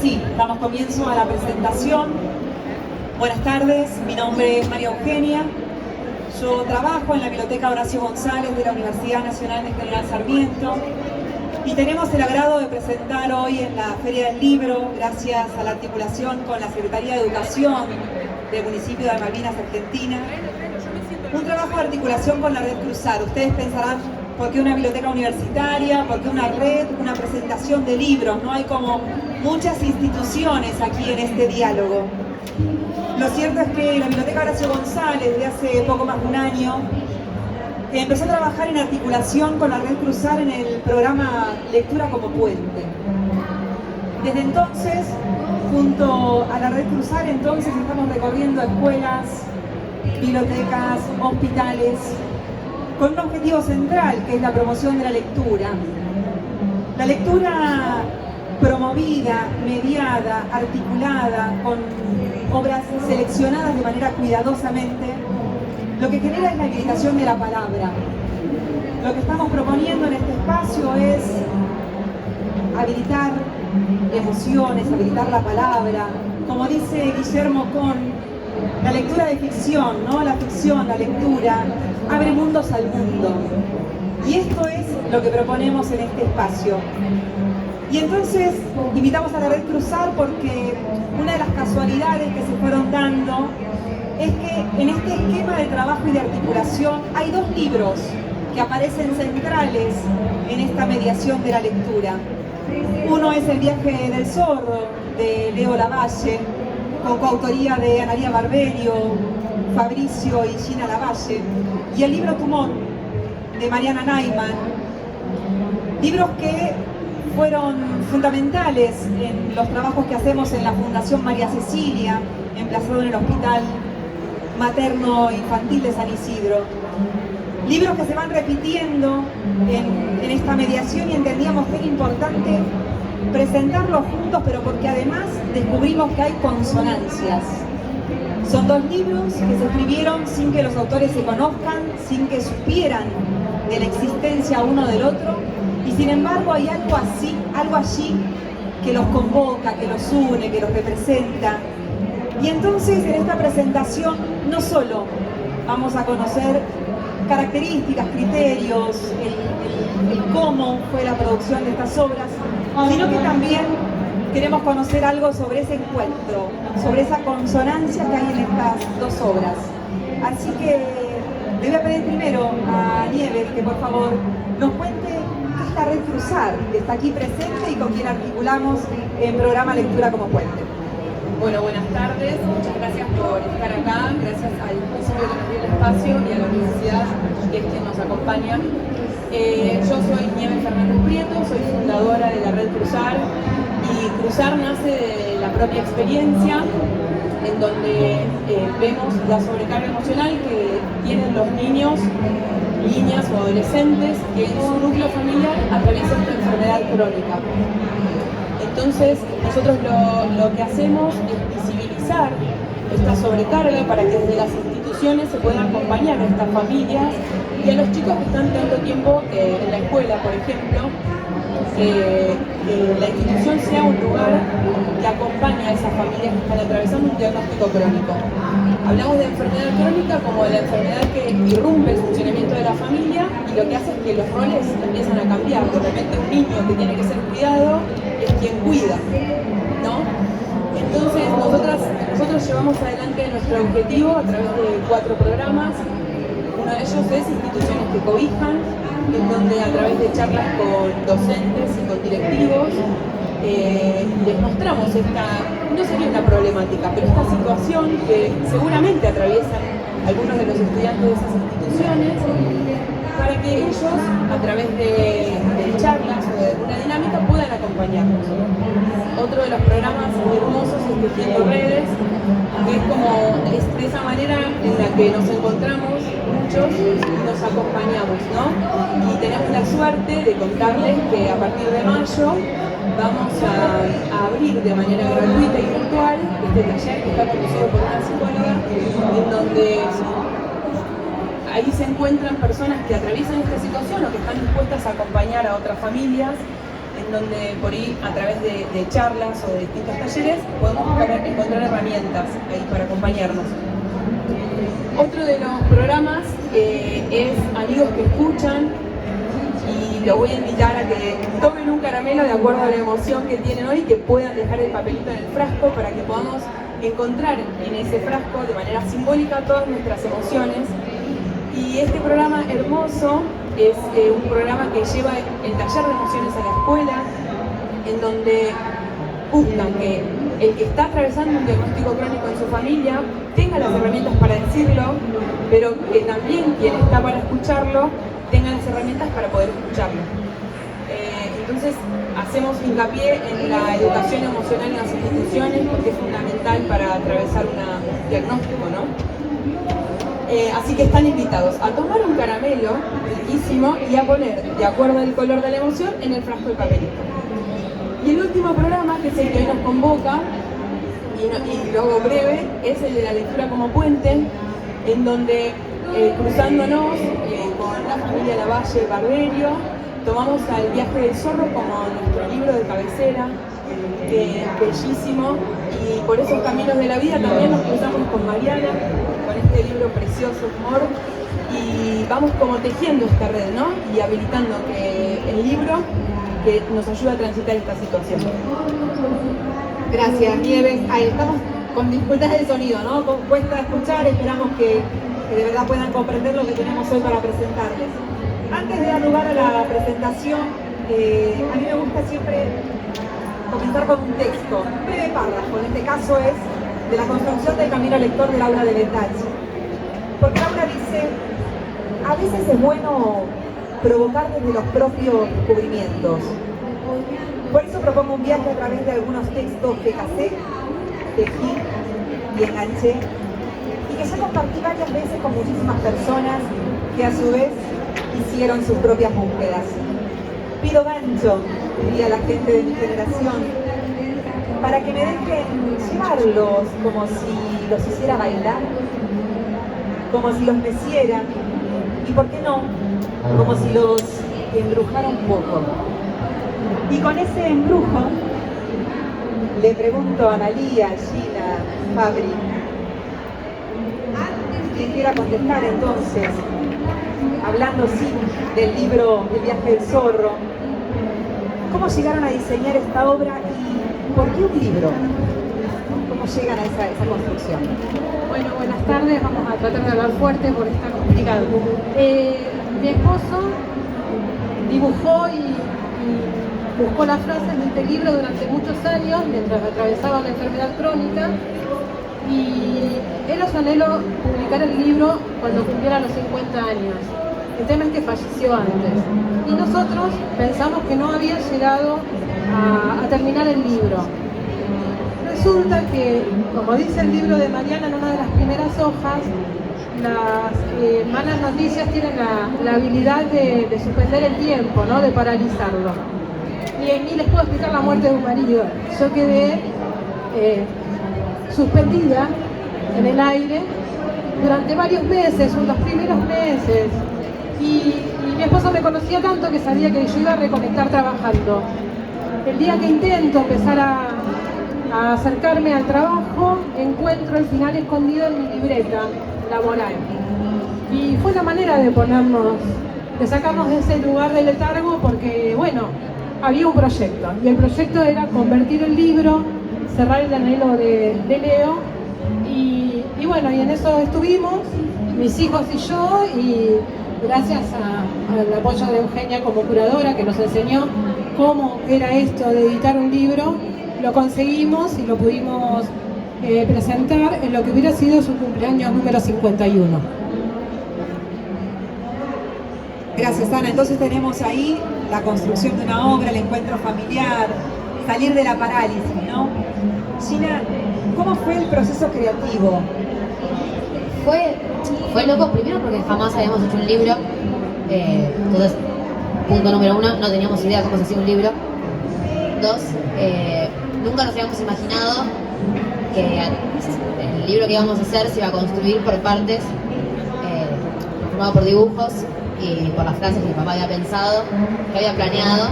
sí, damos comienzo a la presentación. Buenas tardes, mi nombre es María Eugenia. Yo trabajo en la Biblioteca Horacio González de la Universidad Nacional de General Sarmiento y tenemos el agrado de presentar hoy en la Feria del Libro, gracias a la articulación con la Secretaría de Educación del municipio de Malvinas, Argentina, un trabajo de articulación con la Red Cruzar. Ustedes pensarán, ¿por qué una biblioteca universitaria? ¿Por qué una red? Una presentación de libros, ¿no? Hay como muchas instituciones aquí en este diálogo. Lo cierto es que la Biblioteca Horacio González, de hace poco más de un año, empezó a trabajar en articulación con la Red Cruzar en el programa Lectura como Puente. Desde entonces, junto a la Red Cruzar, estamos recorriendo escuelas, bibliotecas, hospitales, con un objetivo central, que es la promoción de la lectura. La lectura promovida, mediada, articulada, con obras seleccionadas de manera cuidadosamente, lo que genera es la habilitación de la palabra. Lo que estamos proponiendo en este espacio es habilitar emociones, habilitar la palabra. Como dice Guillermo Con, la lectura de ficción, ¿no? La ficción, la lectura, abre mundos al mundo. Y esto es lo que proponemos en este espacio. Y entonces invitamos a la Red Cruzar porque una de las casualidades que se fueron dando es que en este esquema de trabajo y de articulación hay dos libros que aparecen centrales en esta mediación de la lectura. Uno es El viaje del zorro, de Leo Lavalle, con coautoría de Analía Barberio, Fabricio y Gina Lavalle, y el libro Tumor, de Mariana Naiman. Libros que fueron fundamentales en los trabajos que hacemos en la Fundación María Cecilia, emplazado en el Hospital Materno Infantil de San Isidro. Libros que se van repitiendo en esta mediación y entendíamos que era importante presentarlos juntos, pero porque además descubrimos que hay consonancias. Son dos libros que se escribieron sin que los autores se conozcan, sin que supieran de la existencia uno del otro, y sin embargo hay algo allí que los convoca, que los une, que los representa. Y entonces en esta presentación no solo vamos a conocer características, criterios, el cómo fue la producción de estas obras, sino que también queremos conocer algo sobre ese encuentro, sobre esa consonancia que hay en estas dos obras. Así que le voy a pedir primero a Nieves que por favor nos cuente qué es la Red Cruzar, que está aquí presente y con quien articulamos el programa Lectura como Puente. Bueno, buenas tardes, muchas gracias por estar acá, gracias al municipio que nos dio el espacio y a la universidad que es quien nos acompaña. Yo soy Nieves Fernández Prieto, soy fundadora de la Red Cruzar, y Cruzar nace de la propia experiencia en donde vemos la sobrecarga emocional que tienen los niños, niñas o adolescentes que en su núcleo familiar atraviesan esta enfermedad crónica. Entonces, nosotros lo que hacemos es visibilizar esta sobrecarga para que desde las instituciones se puedan acompañar a estas familias y a los chicos que están tanto tiempo en la escuela, por ejemplo, que la institución sea un lugar que acompañe a esas familias que están atravesando un diagnóstico crónico. Hablamos de enfermedad crónica como de la enfermedad que irrumpe el funcionamiento de la familia y lo que hace es que los roles empiezan a cambiar. De repente un niño que tiene que ser cuidado es quien cuida, ¿no? Entonces nosotros llevamos adelante nuestro objetivo a través de 4 programas. Uno de ellos es Instituciones que Cobijan, en donde a través de charlas con docentes y con directivos les mostramos no sería una problemática, pero esta situación que seguramente atraviesan algunos de los estudiantes de esas instituciones, para que ellos, a través de charlas o de una dinámica, puedan acompañarnos. Otro de los programas hermosos es Tejiendo Redes, que es como de esa manera en la que nos encontramos muchos y nos acompañamos, ¿no? Y tenemos la suerte de contarles que a partir de mayo vamos a abrir de manera gratuita y virtual este taller que está conducido por una psicóloga, en donde ahí se encuentran personas que atraviesan esta situación o que están dispuestas a acompañar a otras familias en donde por ahí a través de charlas o de distintos talleres podemos encontrar herramientas ahí para acompañarnos. Otro de los programas es Amigos que Escuchan, y los voy a invitar a que tomen un caramelo de acuerdo a la emoción que tienen hoy, que puedan dejar el papelito en el frasco para que podamos encontrar en ese frasco de manera simbólica todas nuestras emociones. Y este programa hermoso es un programa que lleva el taller de emociones a la escuela, en donde buscan que el que está atravesando un diagnóstico crónico en su familia tenga las herramientas para decirlo, pero que también quien está para escucharlo tenga las herramientas para poder escucharlo. Entonces hacemos hincapié en la educación emocional en las instituciones porque es fundamental para atravesar un diagnóstico, ¿no? Así que están invitados a tomar un caramelo riquísimo y a poner, de acuerdo al color de la emoción, en el frasco de papelito. Y el último programa, que es el que hoy nos convoca, y luego breve, es el de la lectura como puente, en donde cruzándonos con la familia Lavalle Barberio, tomamos al Viaje del Zorro como nuestro libro de cabecera, bellísimo, y por esos caminos de la vida también nos cruzamos con Mariana, con este libro precioso, Humor, y vamos como tejiendo esta red, ¿no? Y habilitando que el libro que nos ayuda a transitar esta situación. Gracias, Nieves. Ahí estamos con dificultades de sonido, ¿no? Cuesta escuchar, esperamos que de verdad puedan comprender lo que tenemos hoy para presentarles. Antes de dar lugar a la presentación, a mí me gusta siempre comenzar con un texto, un breve párrafo, en este caso es de la construcción del camino lector de Laura de Betachi. Porque Laura dice, a veces es bueno provocar desde los propios descubrimientos. Por eso propongo un viaje a través de algunos textos que casé, tejí y enganché, y que ya compartí varias veces con muchísimas personas que a su vez hicieron sus propias búsquedas. Pido gancho, diría la gente de mi generación, para que me dejen llevarlos como si los hiciera bailar, como si los meciera, y por qué no, como si los embrujara un poco. Y con ese embrujo le pregunto a Analía, Gina, Fabri, quien quiera contestar entonces, hablando sí del libro El Viaje del Zorro, ¿cómo llegaron a diseñar esta obra y por qué un libro? ¿Cómo llegan a esa construcción? Bueno, buenas tardes, vamos a tratar de hablar fuerte porque está complicado. Mi esposo dibujó y buscó las frases de este libro durante muchos años mientras atravesaba una enfermedad crónica, y era su anhelo publicar el libro cuando cumpliera los 50 años. El tema es que falleció antes y nosotros pensamos que no había llegado a terminar el libro. Resulta que, como dice el libro de Mariana en una de las primeras hojas, las malas noticias tienen la habilidad de suspender el tiempo, ¿no? De paralizarlo. Y ni les puedo explicar la muerte de un marido. Yo quedé suspendida en el aire durante varios meses, los primeros meses. Y mi esposo me conocía tanto que sabía que yo iba a reconectar trabajando. El día que intento empezar a acercarme al trabajo, encuentro el final escondido en mi libreta laboral. Y fue la manera de sacarnos de ese lugar de letargo, porque, bueno, había un proyecto. Y el proyecto era convertir el libro, cerrar el anhelo de Leo. Y bueno, y en eso estuvimos, mis hijos y yo, y gracias al apoyo de Eugenia como curadora, que nos enseñó cómo era esto de editar un libro, lo conseguimos y lo pudimos presentar en lo que hubiera sido su cumpleaños número 51. Gracias, Ana. Entonces tenemos ahí la construcción de una obra, el encuentro familiar, salir de la parálisis, ¿no? Gina, ¿cómo fue el proceso creativo? Fue loco, primero porque jamás habíamos hecho un libro, entonces, punto número 1, no teníamos idea de cómo se hacía un libro. 2, nunca nos habíamos imaginado que el libro que íbamos a hacer se iba a construir por partes, formado por dibujos y por las frases que mi papá había pensado, que había planeado.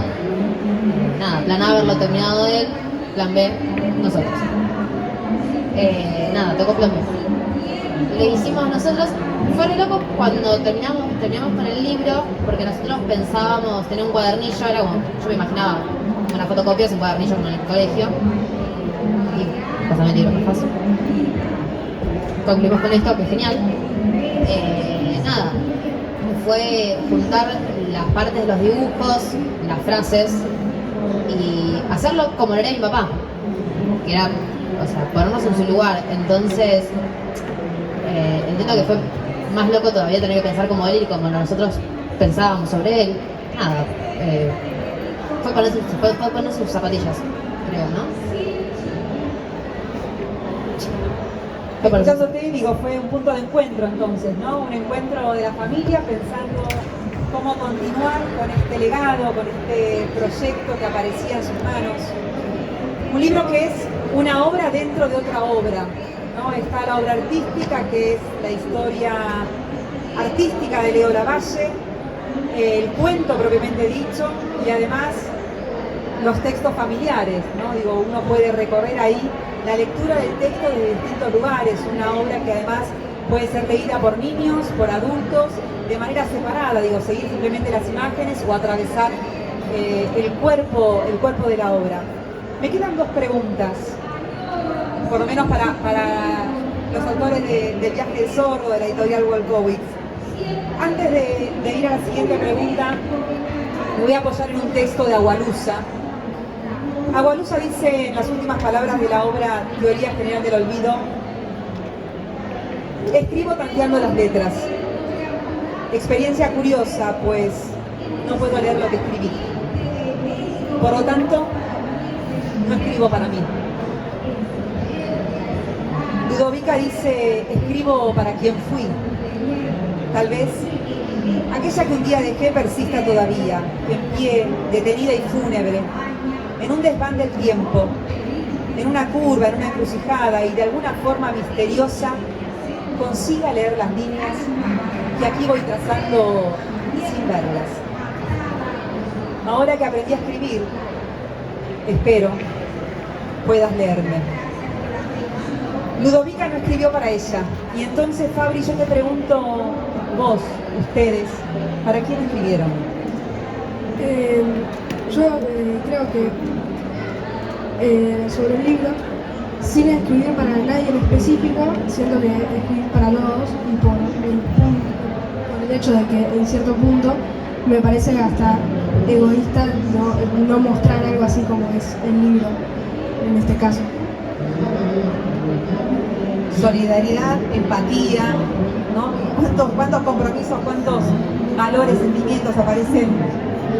Nada, plan A haberlo terminado él, plan B, nosotros. Nada, tocó plan B. Le hicimos nosotros, fue re loco cuando terminamos con el libro, porque nosotros pensábamos tener un cuadernillo, era como, yo me imaginaba una fotocopia sin cuadernillo como en el colegio, y pasame el libro, más fácil. Concluimos con esto, que es genial. Nada, fue juntar las partes de los dibujos, las frases, y hacerlo como lo era mi papá, que era, o sea, ponernos en su lugar. Entonces, entiendo que fue más loco todavía tener que pensar como él y como nosotros pensábamos sobre él. Nada, fue poner sus zapatillas, creo, ¿no? Escuchándote, digo, fue un punto de encuentro entonces, ¿no? Un encuentro de la familia pensando cómo continuar con este legado, con este proyecto que aparecía en sus manos. Un libro que es una obra dentro de otra obra, ¿no? Está la obra artística, que es la historia artística de Leo Lavalle, el cuento propiamente dicho, y además los textos familiares, ¿no? Digo, uno puede recorrer ahí la lectura del texto desde distintos lugares, una obra que además puede ser leída por niños, por adultos, de manera separada, digo, seguir simplemente las imágenes o atravesar el cuerpo de la obra. Me quedan dos preguntas, por lo menos para los autores del Viaje del Zorro, de la editorial Wolkowitz. Antes de ir a la siguiente pregunta, me voy a apoyar en un texto de Agualusa. Agualusa dice en las últimas palabras de la obra Teoría General del Olvido: escribo tanteando las letras. Experiencia curiosa, pues no puedo leer lo que escribí. Por lo tanto, no escribo para mí. Ludovica dice: escribo para quien fui. Tal vez aquella que un día dejé persista todavía, en pie, detenida y fúnebre, en un desván del tiempo, en una curva, en una encrucijada, y de alguna forma misteriosa consiga leer las líneas que aquí voy trazando sin verlas. Ahora que aprendí a escribir, espero puedas leerme. Ludovica no escribió para ella, y entonces, Fabri, yo te pregunto, vos, ustedes, ¿para quién escribieron? Yo creo que sobre el libro, sin escribir para nadie en específico, siento que escribir para todos, y por el hecho de que en cierto punto me parece hasta egoísta no mostrar algo así como es el libro en este caso. Solidaridad, empatía, ¿no? ¿Cuántos compromisos, cuántos valores, sentimientos aparecen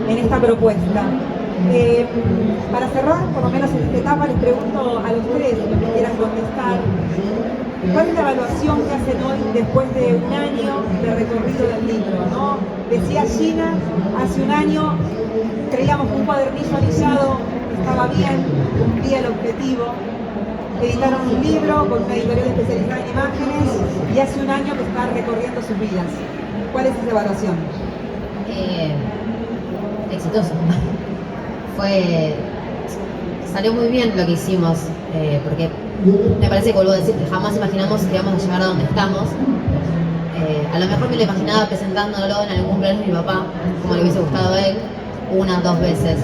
en esta propuesta? Para cerrar, por lo menos en esta etapa, les pregunto a los tres, los que quieran contestar, ¿cuál es la evaluación que hacen hoy después de un año de recorrido del libro, ¿no? Decía Gina, hace un año creíamos que un cuadernillo anillado estaba bien, cumplía el objetivo. Editaron un libro con una editorial especializada en imágenes y hace un año que están recorriendo sus vidas. ¿Cuál es esa evaluación? Exitoso. Salió muy bien lo que hicimos, porque me parece que vuelvo a decir que jamás imaginamos que íbamos a llegar a donde estamos. A lo mejor me lo imaginaba presentándolo en algún cumpleaños de mi papá, como le hubiese gustado a él, 1 o 2 veces,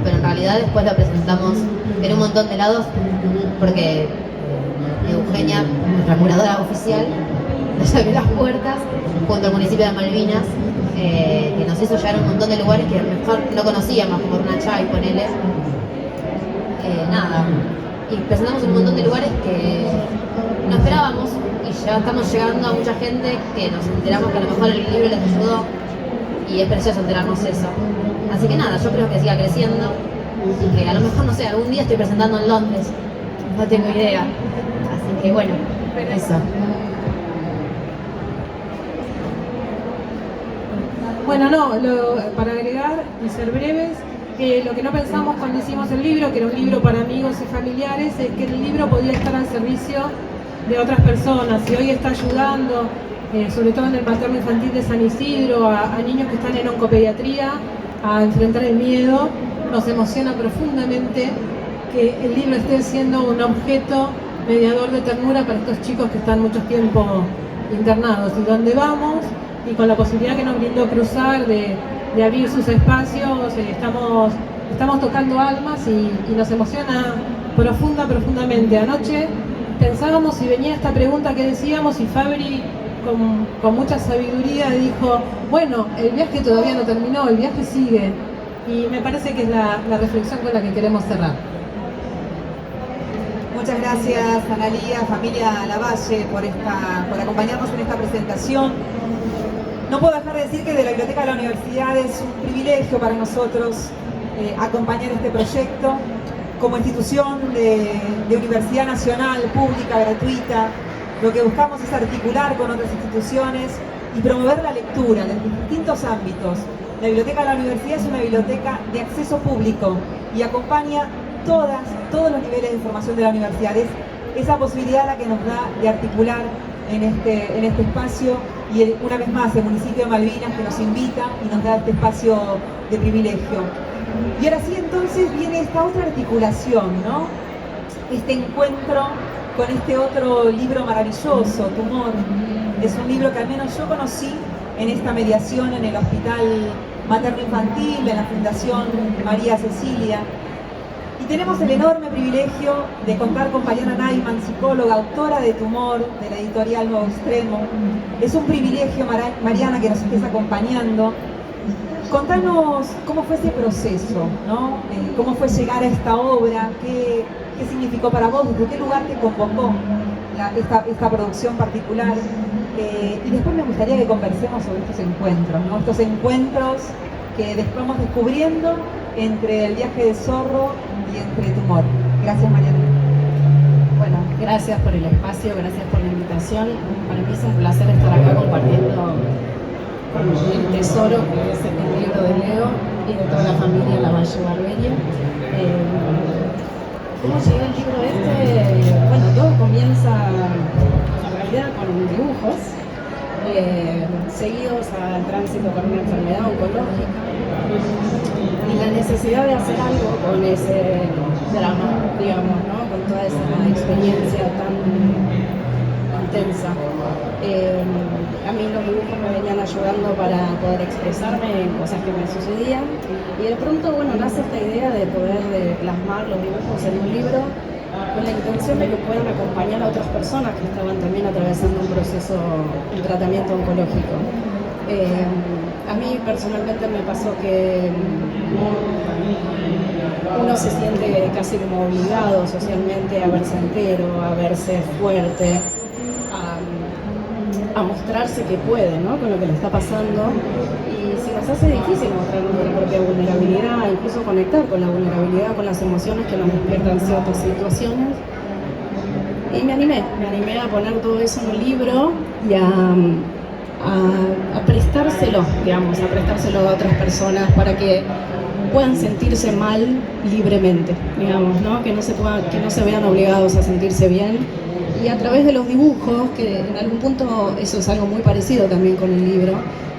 pero en realidad después lo presentamos en un montón de lados, porque Eugenia, nuestra curadora oficial, nos abrió las puertas junto al municipio de Malvinas, que nos hizo llegar a un montón de lugares que a lo mejor no conocíamos, como Runachay, ponele. Nada, y presentamos en un montón de lugares que no esperábamos, y ya estamos llegando a mucha gente que nos enteramos que a lo mejor el libro les ayudó, y es precioso enterarnos eso. Así que nada, yo creo que siga creciendo, y que a lo mejor, no sé, algún día estoy presentando en Londres, no tengo idea. Así que bueno, eso. Bueno, para agregar y ser breves, lo que no pensamos cuando hicimos el libro, que era un libro para amigos y familiares, es que el libro podía estar al servicio de otras personas, y hoy está ayudando, sobre todo en el materno infantil de San Isidro, a niños que están en oncopediatría, a enfrentar el miedo nos emociona profundamente que el libro esté siendo un objeto mediador de ternura para estos chicos que están mucho tiempo internados. Y donde vamos, y con la posibilidad que nos brindó cruzar de abrir sus espacios, estamos tocando almas y nos emociona profundamente. Anoche pensábamos si venía esta pregunta que decíamos y Fabri con mucha sabiduría dijo, bueno, el viaje todavía no terminó, el viaje sigue. Y me parece que es la reflexión con la que queremos cerrar. Muchas gracias, Analía, familia Lavalle, por acompañarnos en esta presentación. No puedo dejar de decir que de la Biblioteca de la Universidad es un privilegio para nosotros acompañar este proyecto como institución de universidad nacional, pública, gratuita. Lo que buscamos es articular con otras instituciones y promover la lectura en distintos ámbitos. La Biblioteca de la Universidad es una biblioteca de acceso público y acompaña todos los niveles de formación de la universidad. Es esa posibilidad la que nos da de articular en este espacio y una vez más el municipio de Malvinas que nos invita y nos da este espacio de privilegio. Y ahora sí, entonces viene esta otra articulación, ¿no? Este encuentro con este otro libro maravilloso, Tumor. Es un libro que al menos yo conocí en esta mediación en el Hospital Materno Infantil, en la Fundación María Cecilia. Y tenemos el enorme privilegio de contar con Mariana Naiman, psicóloga, autora de Tumor, de la editorial Nuevo Extremo. Es un privilegio, Mariana, que nos estés acompañando. Contanos cómo fue ese proceso, ¿no? Cómo fue llegar a esta obra, qué significó para vos, desde qué lugar te convocó esta producción particular. Y después me gustaría que conversemos sobre estos encuentros, ¿no? Estos encuentros que vamos descubriendo entre el viaje de Zorro y entre Tumor. Gracias, Mariana. Bueno, gracias por el espacio, gracias por la invitación. Para mí es un placer estar acá compartiendo con el tesoro que es el libro de Leo y de toda la familia Lavalle Barberia. ¿Cómo llegó el libro este? Bueno, todo comienza en realidad con dibujos seguidos al tránsito con una enfermedad oncológica y la necesidad de hacer algo con ese drama, digamos, ¿no? Con toda esa experiencia tan intensa. A mí los dibujos me venían ayudando para poder expresarme en cosas que me sucedían y de pronto, bueno, nace esta idea de poder plasmar los dibujos en un libro con la intención de que puedan acompañar a otras personas que estaban también atravesando un tratamiento oncológico. A mí personalmente me pasó que uno se siente casi como obligado socialmente a verse entero, a verse fuerte, a mostrarse que puede, ¿no? Con lo que le está pasando, y se nos hace difícil mostrar nuestra propia vulnerabilidad, incluso conectar con la vulnerabilidad, con las emociones que nos despiertan ciertas situaciones. Y me animé a poner todo eso en un libro y a prestárselo, digamos, a prestárselo a otras personas para que puedan sentirse mal libremente, digamos, ¿no? Que no se vean obligados a sentirse bien. Y a través de los dibujos, que en algún punto eso es algo muy parecido también con el libro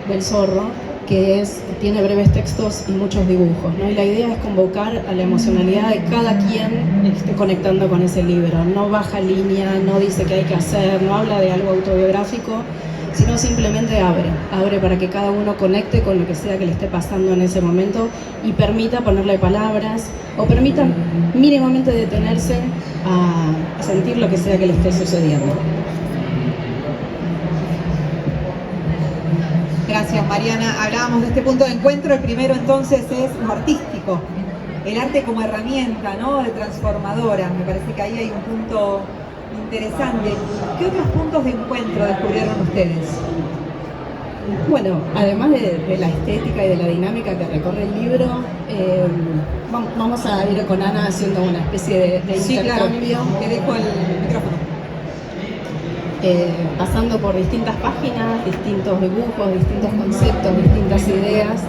del Zorro, que tiene breves textos y muchos dibujos, ¿no? Y la idea es convocar a la emocionalidad de cada quien esté conectando con ese libro. No baja línea, no dice qué hay que hacer, no habla de algo autobiográfico, sino simplemente abre para que cada uno conecte con lo que sea que le esté pasando en ese momento y permita ponerle palabras o permita mínimamente detenerse a sentir lo que sea que le esté sucediendo. Gracias, Mariana. Hablábamos de este punto de encuentro. El primero entonces es lo artístico, el arte como herramienta, ¿no? De transformadora. Me parece que ahí hay un punto interesante. ¿Qué otros puntos de encuentro descubrieron ustedes? Bueno, además de la estética y de la dinámica que recorre el libro, vamos a ir con Ana haciendo una especie de intercambio. Claro. Te dejo el micrófono. Pasando por distintas páginas, distintos dibujos, distintos conceptos, distintas ideas,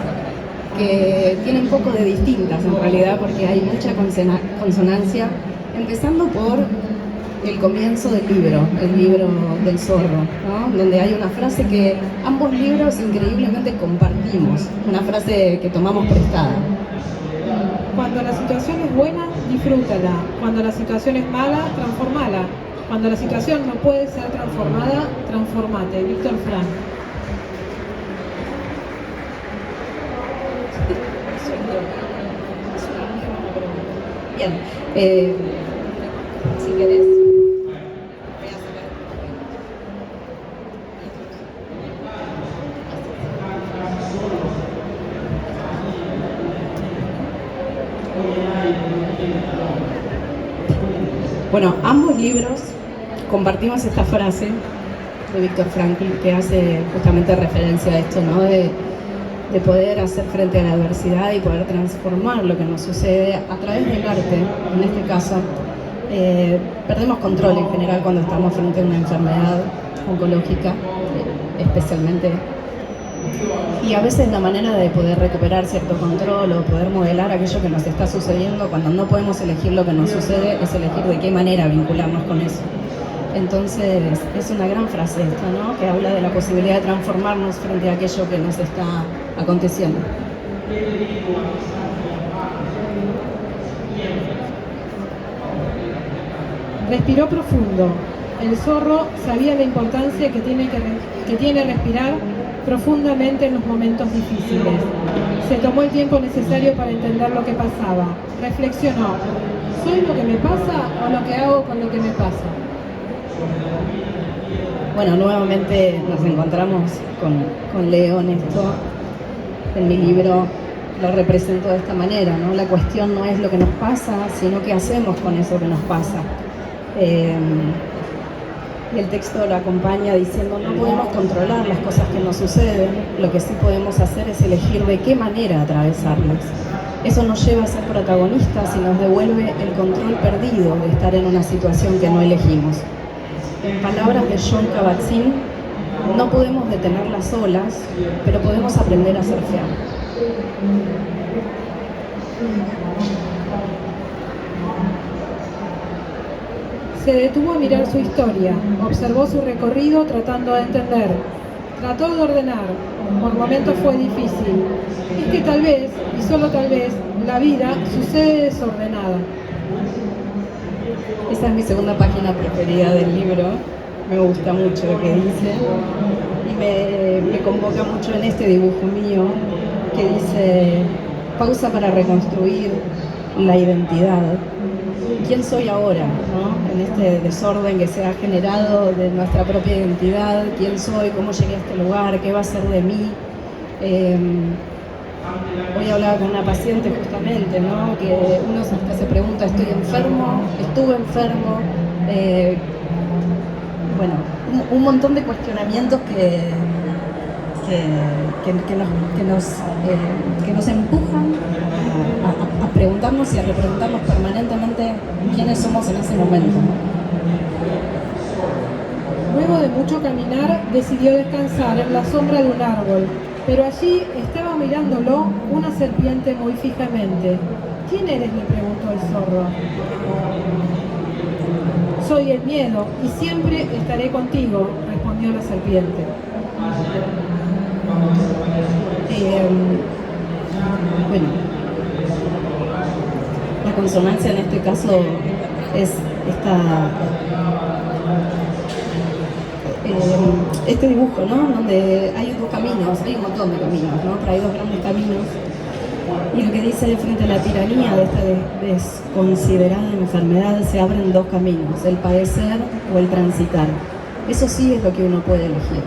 que tienen un poco de distintas en realidad, porque hay mucha consonancia, empezando por el comienzo del libro, el libro del Zorro, ¿no? Donde hay una frase que ambos libros increíblemente compartimos, una frase que tomamos prestada. Cuando la situación es buena, disfrútala. Cuando la situación es mala, transformala. Cuando la situación no puede ser transformada, transformate. Víctor Frank. Bien, si querés. Bueno, ambos libros compartimos esta frase de Viktor Frankl que hace justamente referencia a esto, ¿no? De poder hacer frente a la adversidad y poder transformar lo que nos sucede a través del arte. En este caso, perdemos control en general cuando estamos frente a una enfermedad oncológica, especialmente. Y a veces la manera de poder recuperar cierto control o poder modelar aquello que nos está sucediendo cuando no podemos elegir lo que nos sucede es elegir de qué manera vincularnos con eso. Entonces es una gran frase esta, ¿no? Que habla de la posibilidad de transformarnos frente a aquello que nos está aconteciendo. Respiró profundo. El zorro sabía la importancia que tiene respirar profundamente en los momentos difíciles. Se tomó el tiempo necesario para entender lo que pasaba. Reflexionó: ¿soy lo que me pasa o lo que hago con lo que me pasa? Bueno, nuevamente nos encontramos con Leo en esto. En mi libro lo represento de esta manera, ¿no? La cuestión no es lo que nos pasa, sino qué hacemos con eso que nos pasa. Y el texto lo acompaña diciendo: no podemos controlar las cosas que nos suceden, lo que sí podemos hacer es elegir de qué manera atravesarlas. Eso nos lleva a ser protagonistas y nos devuelve el control perdido de estar en una situación que no elegimos. En palabras de Jon Kabat-Zinn, no podemos detener las olas, pero podemos aprender a surfear. Se detuvo a mirar su historia, observó su recorrido tratando de entender, trató de ordenar, por momentos fue difícil. Es que tal vez, y solo tal vez, la vida sucede desordenada. Esa es mi segunda página preferida del libro, me gusta mucho lo que dice y me convoca mucho en este dibujo mío que dice: pausa para reconstruir la identidad. ¿Quién soy ahora, ¿no? En este desorden que se ha generado de nuestra propia identidad? ¿Quién soy? ¿Cómo llegué a este lugar? ¿Qué va a ser de mí? Hoy hablaba con una paciente justamente, ¿no? Que uno hasta se pregunta: ¿estoy enfermo? ¿Estuve enfermo? Bueno, un montón de cuestionamientos que nos empujan a preguntarnos y a repreguntarnos permanentemente quiénes somos en ese momento. Luego de mucho caminar, decidió descansar en la sombra de un árbol, pero allí estaba mirándolo una serpiente muy fijamente. ¿Quién eres?, le preguntó el zorro. Soy el miedo y siempre estaré contigo, respondió la serpiente. Bueno, la consonancia en este caso es este dibujo, ¿no? Donde hay dos caminos, hay un montón de caminos, ¿no? Pero hay dos grandes caminos. Y lo que dice: frente a la tiranía de esta desconsiderada enfermedad se abren dos caminos, el padecer o el transitar. Eso sí es lo que uno puede elegir.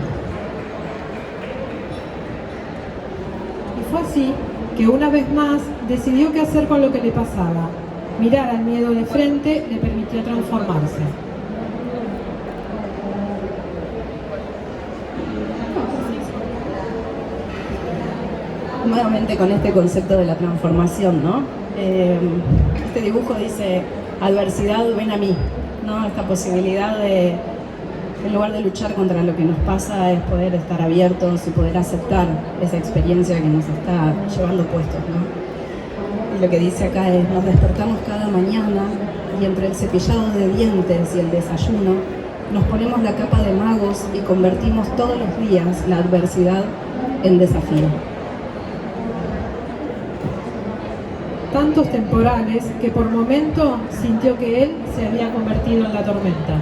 Y fue así que una vez más decidió qué hacer con lo que le pasaba. Mirar al miedo de frente le permitió transformarse. Nuevamente con este concepto de la transformación, ¿no? Este dibujo dice: adversidad, ven a mí, ¿no? Esta posibilidad de, en lugar de luchar contra lo que nos pasa, es poder estar abiertos y poder aceptar esa experiencia que nos está llevando puestos, ¿no? Y lo que dice acá es: nos despertamos cada mañana y entre el cepillado de dientes y el desayuno nos ponemos la capa de magos y convertimos todos los días la adversidad en desafío. tantos temporales que por momento sintió que él se había convertido en la tormenta.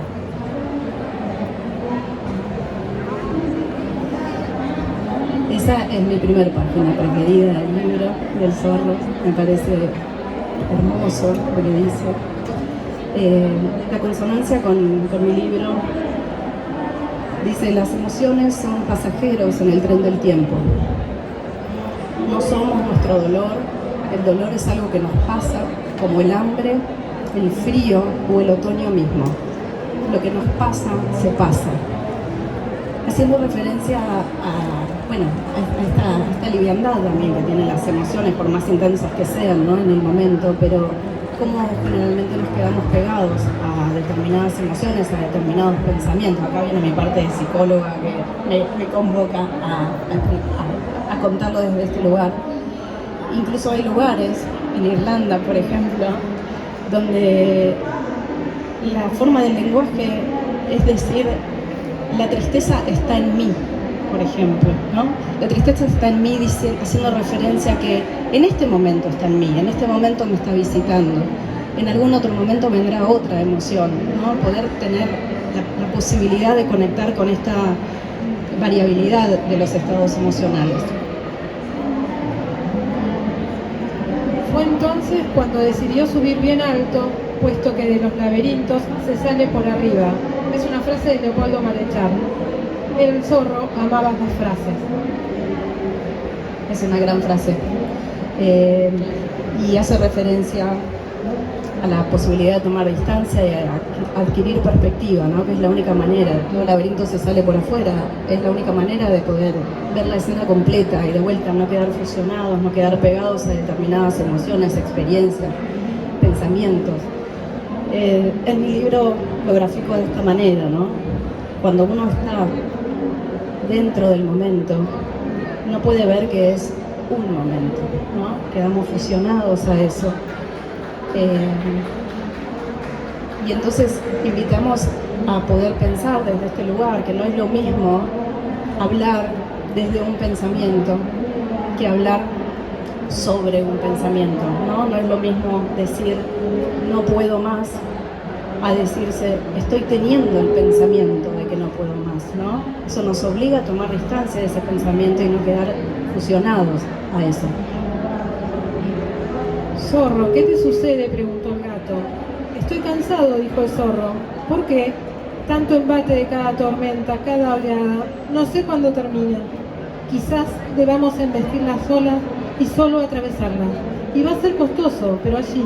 Esa es mi primera página preferida del libro del zorro. Me parece hermoso lo que dice. La consonancia con mi libro dice: las emociones son pasajeros en el tren del tiempo. No somos nuestro dolor. El dolor es algo que nos pasa, como el hambre, el frío o el otoño mismo. Lo que nos pasa, se pasa. Haciendo referencia a esta liviandad también que tienen las emociones, por más intensas que sean, ¿no?, en el momento, pero cómo generalmente nos quedamos pegados a determinadas emociones, a determinados pensamientos. Acá viene mi parte de psicóloga que me convoca a contarlo desde este lugar. Incluso hay lugares, en Irlanda, por ejemplo, donde la forma del lenguaje es decir: la tristeza está en mí, por ejemplo, ¿no? La tristeza está en mí, haciendo referencia a que en este momento está en mí, en este momento me está visitando. En algún otro momento vendrá otra emoción, ¿no? Poder tener la posibilidad de conectar con esta variabilidad de los estados emocionales. Fue entonces cuando decidió subir bien alto, puesto que de los laberintos se sale por arriba. Es una frase de Leopoldo Marechal. El zorro amaba las frases. Es una gran frase. Y hace referencia a la posibilidad de tomar distancia y a adquirir perspectiva, ¿no?, que es la única manera. El laberinto se sale por afuera, es la única manera de poder ver la escena completa y de vuelta no quedar fusionados, no quedar pegados a determinadas emociones, experiencias, pensamientos. En mi libro lo grafico de esta manera, ¿no? Cuando uno está dentro del momento, no puede ver que es un momento, ¿no? Quedamos fusionados a eso. Y entonces invitamos a poder pensar desde este lugar, que no es lo mismo hablar desde un pensamiento que hablar sobre un pensamiento, ¿no? No es lo mismo decir no puedo más a decirse estoy teniendo el pensamiento de que no puedo más, ¿no? Eso nos obliga a tomar distancia de ese pensamiento y no quedar fusionados a eso. Zorro, ¿qué te sucede?, preguntó el gato. Estoy cansado, dijo el zorro. ¿Por qué? Tanto embate de cada tormenta, cada oleada. No sé cuándo termina. Quizás debamos embestir las olas y solo atravesarlas. Y va a ser costoso, pero allí,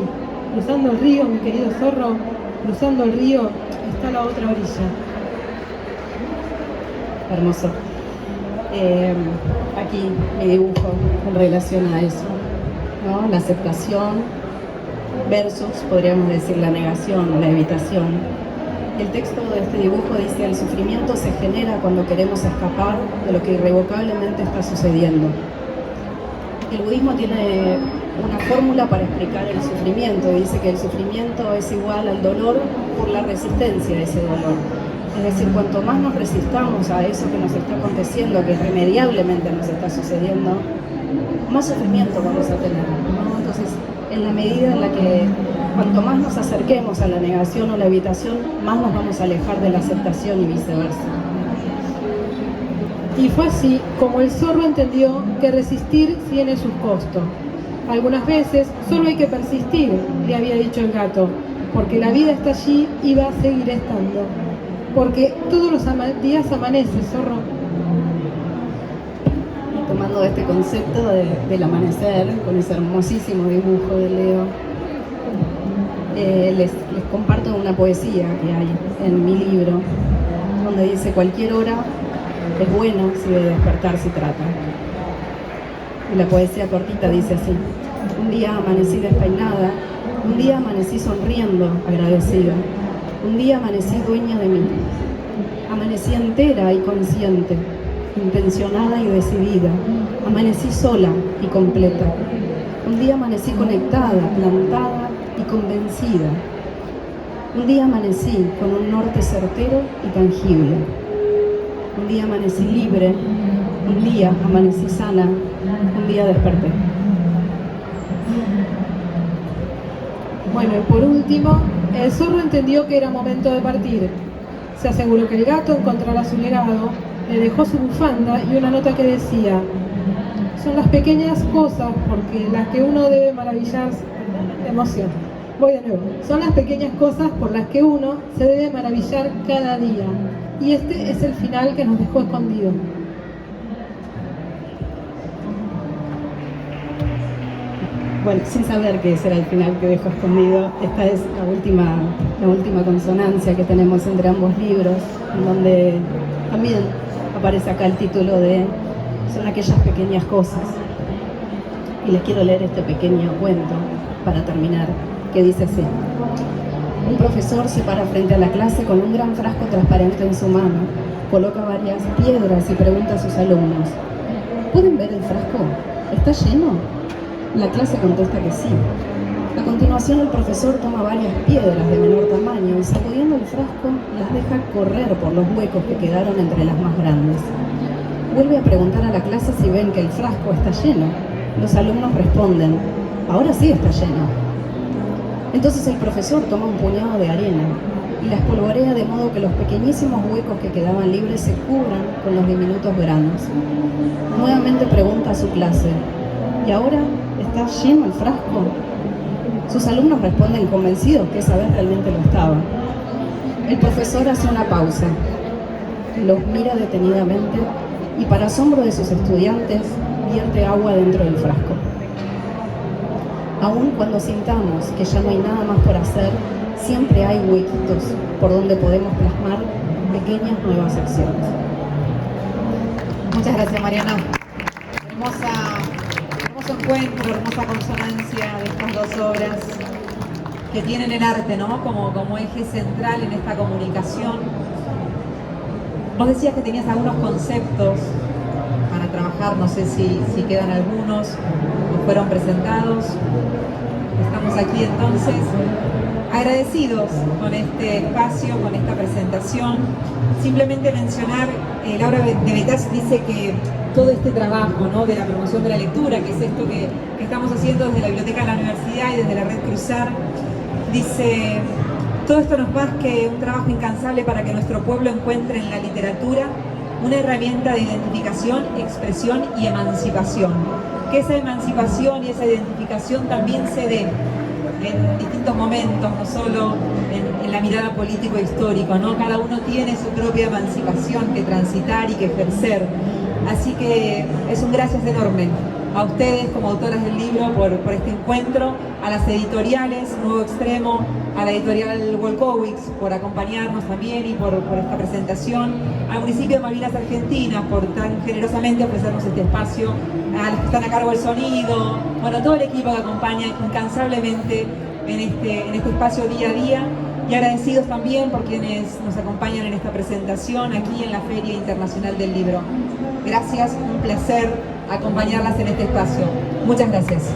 cruzando el río, mi querido zorro, cruzando el río, está la otra orilla. Hermoso. Aquí mi dibujo en relación a eso, ¿no? La aceptación versus, podríamos decir, la negación, la evitación. El texto de este dibujo dice: el sufrimiento se genera cuando queremos escapar de lo que irrevocablemente está sucediendo. El budismo tiene una fórmula para explicar el sufrimiento. Dice que el sufrimiento es igual al dolor por la resistencia a ese dolor. Es decir, cuanto más nos resistamos a eso que nos está aconteciendo, que irremediablemente nos está sucediendo, más sufrimiento vamos a tener, ¿no? Entonces, en la medida en la que cuanto más nos acerquemos a la negación o la evitación, más nos vamos a alejar de la aceptación y viceversa. Y fue así como el zorro entendió que resistir tiene sus costos. Algunas veces solo hay que persistir, le había dicho el gato, porque la vida está allí y va a seguir estando. Porque todos los días amanece, zorro. Y tomando este concepto del amanecer, con ese hermosísimo dibujo de Leo, les comparto una poesía que hay en mi libro, donde dice: cualquier hora es buena si de despertar se trata. Y la poesía cortita dice así: un día amanecí despeinada, un día amanecí sonriendo, agradecida, un día amanecí dueña de mí, amanecí entera y consciente, intencionada y decidida, amanecí sola y completa, un día amanecí conectada, plantada y convencida, un día amanecí con un norte certero y tangible, un día amanecí libre, un día amanecí sana, un día desperté. Bueno, y por último, el zorro entendió que era momento de partir. Se aseguró que el gato encontrara su legado, le dejó su bufanda y una nota que decía: son las pequeñas cosas porque las que uno debe maravillarse. Emoción. Voy de nuevo. Son las pequeñas cosas por las que uno se debe maravillar cada día. Y este es el final que nos dejó escondido. Bueno, sin saber que ese era el final que dejó escondido, esta es la última consonancia que tenemos entre ambos libros, en donde también aparece acá el título de Son aquellas pequeñas cosas. Y les quiero leer este pequeño cuento para terminar, que dice así. Un profesor se para frente a la clase con un gran frasco transparente en su mano, coloca varias piedras y pregunta a sus alumnos: ¿pueden ver el frasco? ¿Está lleno? La clase contesta que sí. A continuación el profesor toma varias piedras de menor tamaño y sacudiendo el frasco las deja correr por los huecos que quedaron entre las más grandes. Vuelve a preguntar a la clase si ven que el frasco está lleno. Los alumnos responden: ahora sí está lleno. Entonces el profesor toma un puñado de arena y la espolvorea de modo que los pequeñísimos huecos que quedaban libres se cubran con los diminutos granos. Nuevamente pregunta a su clase: ¿y ahora está lleno el frasco? Sus alumnos responden convencidos que esa vez realmente lo estaba. El profesor hace una pausa, los mira detenidamente y, para asombro de sus estudiantes, vierte agua dentro del frasco. Aun cuando sintamos que ya no hay nada más por hacer, siempre hay huequitos por donde podemos plasmar pequeñas nuevas acciones. Muchas gracias, Mariana. Hermoso encuentro, hermosa consonancia de estas dos obras que tienen el arte, ¿no? como eje central en esta comunicación. Vos decías que tenías algunos conceptos para trabajar, no sé si quedan algunos o fueron presentados. Estamos aquí entonces agradecidos con este espacio, con esta presentación. Simplemente mencionar, Laura de Betach dice que todo este trabajo, ¿no?, de la promoción de la lectura, que es esto que estamos haciendo desde la Biblioteca de la Universidad y desde la Red Cruzar, dice: todo esto no es más que un trabajo incansable para que nuestro pueblo encuentre en la literatura una herramienta de identificación, expresión y emancipación. Que esa emancipación y esa identificación también se dé en distintos momentos, no solo en la mirada político-histórico, ¿no? Cada uno tiene su propia emancipación que transitar y que ejercer. Así que es un gracias enorme a ustedes como autoras del libro por este encuentro, a las editoriales Nuevo Extremo, a la editorial Wolkowicz por acompañarnos también y por esta presentación, al municipio de Malvinas Argentinas por tan generosamente ofrecernos este espacio, a los que están a cargo del sonido, bueno, todo el equipo que acompaña incansablemente en este espacio día a día, y agradecidos también por quienes nos acompañan en esta presentación aquí en la Feria Internacional del Libro. Gracias, un placer acompañarlas en este espacio. Muchas gracias.